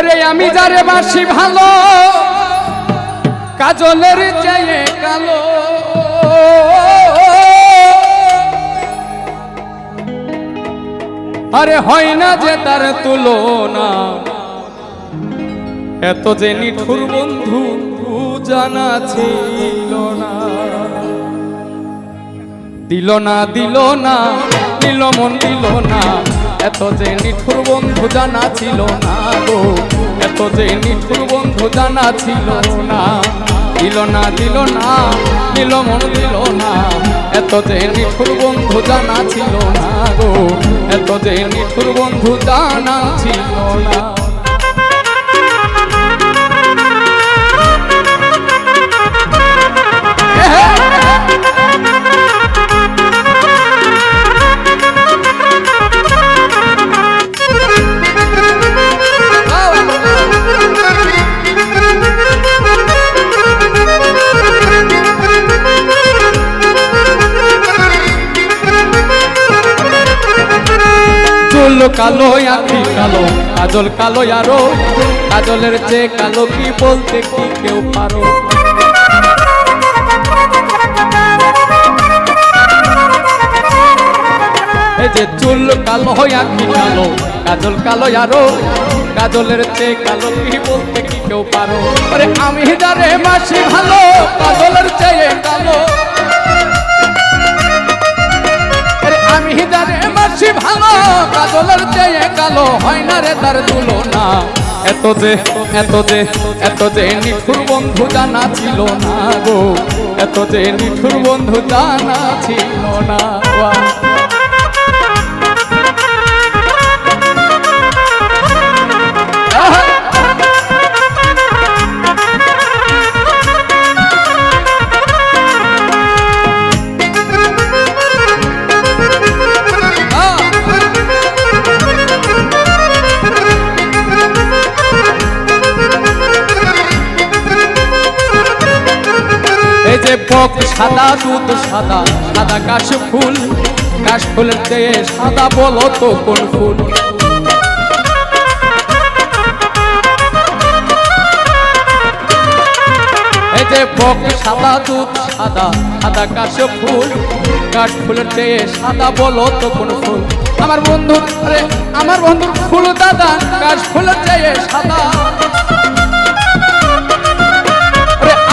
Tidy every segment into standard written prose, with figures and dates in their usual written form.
ওরে আমি যারে বাসি ভালো কাজলের চেয়ে কালো, আরে হয় না যে তার তুলনা, এত যে নিঠুর বন্ধু জানা ছিল না। দিল না দিল না দিল মন দিল না, এত যে নিঠুর বন্ধু জানা ছিল না গো, এত যে নিঠুর বন্ধু জানা ছিল না। দিল না দিল না দিল মন দিল না, এত যে নিঠুর বন্ধু জানা ছিল না গো, এত যে নিঠুর বন্ধু জানা ছিল না। চুল কালো আঁখি কালো কাজল কালো আরো, কাজলের চেয়ে কালো কি বলতে কি কেউ পারো। এই যে চুল কালো আঁখি কালো কাজল কালো আরো, কাজলের চেয়ে কালো কি বলতে কি কেউ পারো। আরে আমি যারে বাসি ভালো কাজলের চেয়ে কালো, আমি যারে বাসি ভালো কাজলের চেয়ে কালো, হয় না রে তার তুলনা। এত যে এত যে এত যে নিঠুর বন্ধু জানা ছিল না গো, এত যে নিঠুর বন্ধু জানা ছিল না। এই যে বক সাদা দুধ সাদা সাদা কাশ ফুল, কাশ ফুলের চেয়ে সাদা বলো তো কোন ফুল। এই যে বক সাদা দুধ সাদা সাদা কাশ ফুল, কাশ ফুলের চেয়ে সাদা বলো তো কোন ফুল। আমার বন্ধুর আরে আমার বন্ধুর ফুল দাদা কাশ ফুলের চেয়ে সাদা,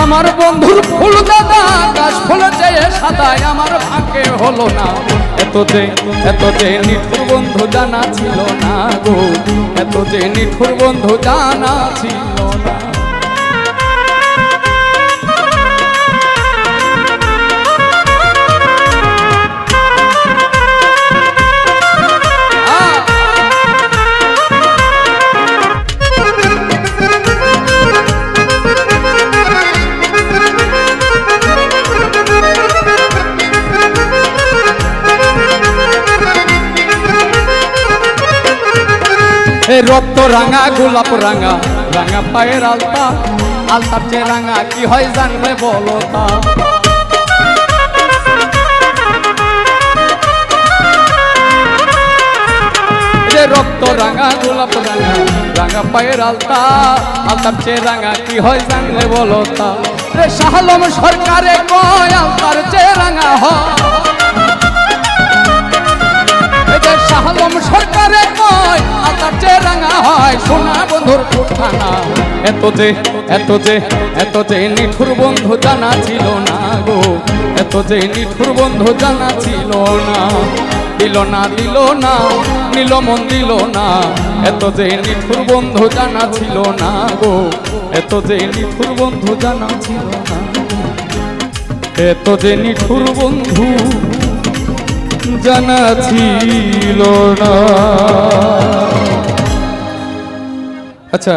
আমার বন্ধুর ফুল দাদা কাশ ফুলের চেয়ে সাদা, আমার ভাগ্যে হলো না। এত যে নিঠুর বন্ধু জানা ছিল না গো, এত যে নিঠুর বন্ধু জানা ছিল না। রক্ত রাঙা গোলাপ রাঙা রাঙা পায়ের আলতা, আলতার চেয়ে রাঙা কি হয় জানলে বলো তা। রক্ত রাঙা গোলাপ রাঙা রাঙা পায়ের আলতা, আলতার চেয়ে রাঙা কি হয় জানলে বলো তা। রে শাহলম সরকারে কয় আলতার চেয়ে রাঙা হয়, শাহলম সরকারে কয় আলতার চেয়ে রাঙা হয়, সোনা বন্ধুর ঠিকানা। এত যে নিঠুর বন্ধু জানা ছিল না গো, এত যে নিঠুর বন্ধু জানা ছিল না। দিল না দিল না নীল মন দিল না, এত যে নিঠুর বন্ধু জানা ছিল না গো, এত যে নিঠুর বন্ধু জানা ছিল না। এত যে নিঠুর বন্ধু জানা ছিল না। আচ্ছা।